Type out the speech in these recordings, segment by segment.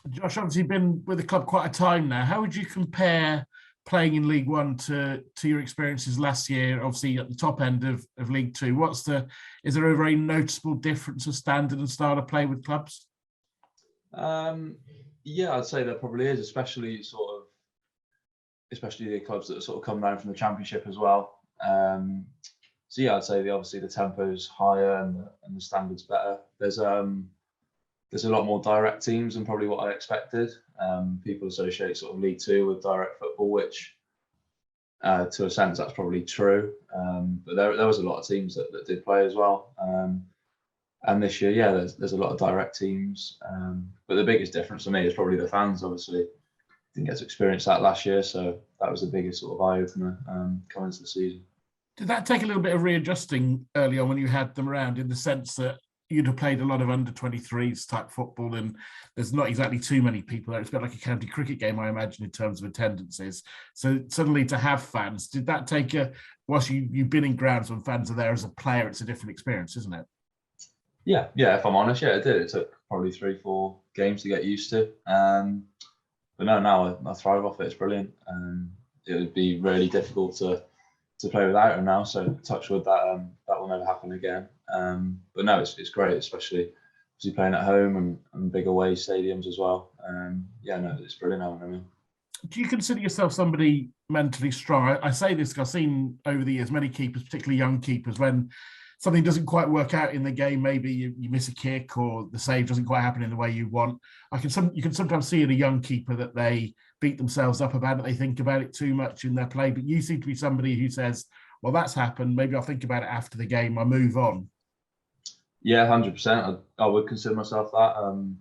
Josh, obviously you've been with the club quite a time now. How would you compare playing in League One to your experiences last year, obviously at the top end of League Two? Is there a very noticeable difference of standard and style of play with clubs? Yeah, I'd say there probably is, especially the clubs that sort of come down from the Championship as well. So yeah, I'd say obviously the tempo's higher and the standard's better. There's a lot more direct teams than probably what I expected. People associate sort of League Two with direct football, which to a sense that's probably true. But there was a lot of teams that did play as well. And this year, yeah, there's a lot of direct teams. But the biggest difference for me is probably the fans. Obviously, didn't get to experience that last year, so that was the biggest sort of eye opener coming into the season. Did that take a little bit of readjusting early on when you had them around, in the sense that you'd have played a lot of under-23s type football, and there's not exactly too many people there. It's a bit like a county cricket game, I imagine, in terms of attendances. So suddenly to have fans, did that take whilst you've been in grounds when fans are there as a player, it's a different experience, isn't it? Yeah, if I'm honest, yeah, it did. It took probably 3-4 games to get used to. But no, now I thrive off it. It's brilliant. It would be really difficult to play without them now. So touch wood that will never happen again. But no, it's great, especially playing at home and big away stadiums as well. Yeah, no, it's brilliant having them in. Do you consider yourself somebody mentally strong? I say this because I've seen over the years many keepers, particularly young keepers, when something doesn't quite work out in the game, maybe you miss a kick or the save doesn't quite happen in the way you want. You can sometimes see in a young keeper that they beat themselves up about it. They think about it too much in their play. But you seem to be somebody who says, well, that's happened. Maybe I'll think about it after the game. I'll move on. Yeah, 100%. I would consider myself that.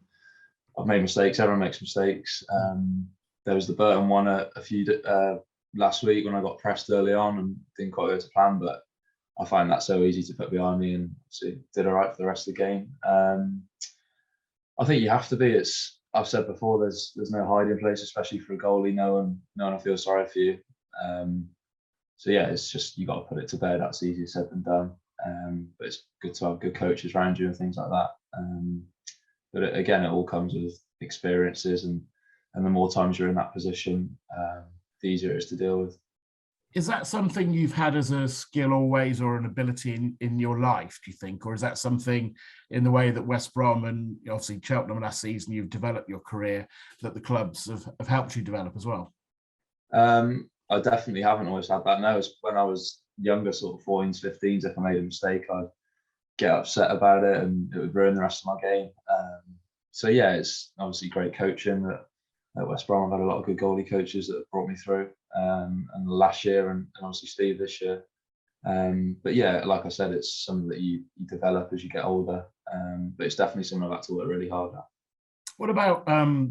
I've made mistakes. Everyone makes mistakes. There was the Burton one a few last week when I got pressed early on and didn't quite go to plan, but I find that so easy to put behind me, and did all right for the rest of the game. I think you have to be. I've said before, there's no hiding place, especially for a goalie. No one will feel sorry for you. So yeah, it's just you got to put it to bed. That's easier said than done. But it's good to have good coaches around you and things like that. But again, it all comes with experiences, and the more times you're in that position, the easier it is to deal with. Is that something you've had as a skill always, or an ability in your life, do you think? Or is that something in the way that West Brom and obviously Cheltenham last season, you've developed your career, that the clubs have helped you develop as well? I definitely haven't always had that. No, when I was younger, sort of 14s, 15s, if I made a mistake, I'd get upset about it and it would ruin the rest of my game. So yeah, it's obviously great coaching at West Brom. I've had a lot of good goalie coaches that have brought me through, and last year and obviously Steve this year. But yeah, like I said, it's something that you develop as you get older. But it's definitely something I've had to work really hard at. What about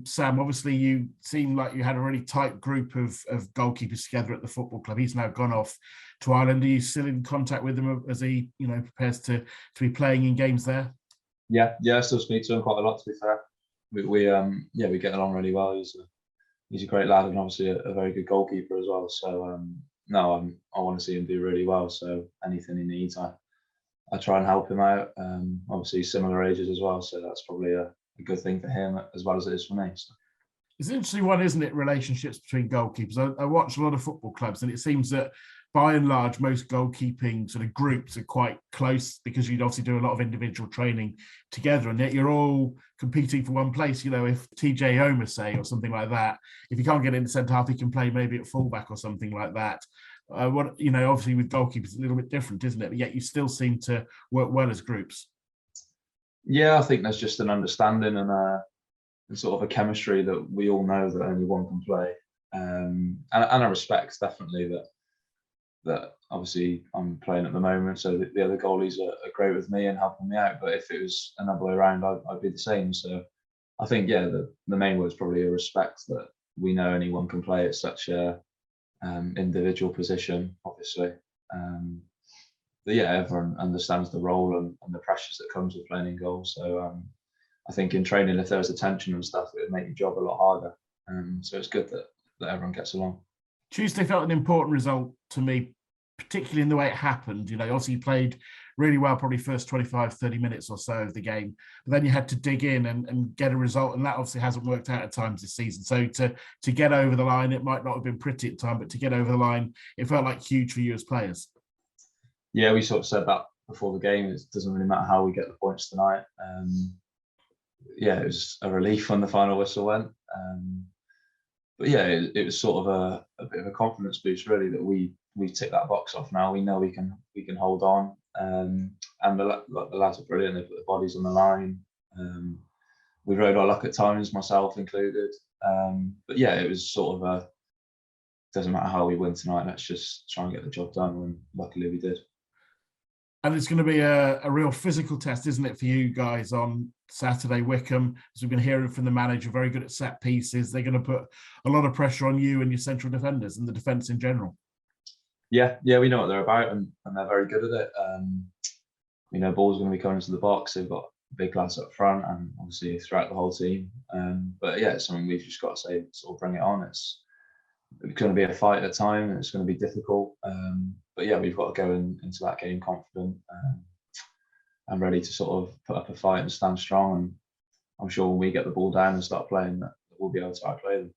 Sam? Obviously, you seem like you had a really tight group of goalkeepers together at the football club. He's now gone off to Ireland. Are you still in contact with him as he, prepares to be playing in games there? Yeah, I still speak to him quite a lot, to be fair. We get along really well. He's a great lad, and obviously a very good goalkeeper as well. So I want to see him do really well. So anything he needs, I try and help him out. Obviously similar ages as well, so that's probably a good thing for him as well as it is for me. So. It's an interesting one, isn't it? Relationships between goalkeepers. I watch a lot of football clubs, and it seems that by and large, most goalkeeping sort of groups are quite close, because you'd obviously do a lot of individual training together, and yet you're all competing for one place. If TJ Omer, say, or something like that, if he can't get in the centre half, he can play maybe at fullback or something like that. Obviously with goalkeepers, it's a little bit different, isn't it? But yet you still seem to work well as groups. Yeah, I think there's just an understanding and sort of a chemistry that we all know that only one can play, and a respect, definitely, that obviously I'm playing at the moment, so the other goalies are great with me and helping me out. But if it was another way around, I'd be the same. So I think, yeah, the main word is probably a respect, that we know anyone can play at such a individual position, obviously. But yeah, everyone understands the role and the pressures that comes with playing in goal. So I think in training, if there was attention and stuff, it would make your job a lot harder. So it's good that everyone gets along. Tuesday felt an important result to me, particularly in the way it happened. You know, obviously you played really well, probably first 25, 30 minutes or so of the game, but then you had to dig in and get a result, and that obviously hasn't worked out at times this season. So to get over the line, it might not have been pretty at the time, but to get over the line, it felt like huge for you as players. Yeah, we sort of said that before the game. It doesn't really matter how we get the points tonight. Yeah, it was a relief when the final whistle went. But yeah, it was sort of a bit of a confidence boost, really, that we tick that box off now. We know we can hold on, and the lads are brilliant. They put the bodies on the line. We rode our luck at times, myself included. But yeah, it was sort of a, doesn't matter how we win tonight. Let's just try and get the job done. And luckily we did. And it's going to be a real physical test, isn't it, for you guys on Saturday, Wycombe? As we've been hearing from the manager, very good at set pieces. They're going to put a lot of pressure on you and your central defenders and the defence in general. Yeah, we know what they're about, and they're very good at it. We know ball's going to be coming into the box. They've got big lads up front, and obviously throughout the whole team. But yeah, it's something we've just got to say, sort of bring it on. It's going to be a fight at a time, and it's going to be difficult. But yeah, we've got to go into that game confident and ready to sort of put up a fight and stand strong. And I'm sure when we get the ball down and start playing, that we'll be able to outplay them.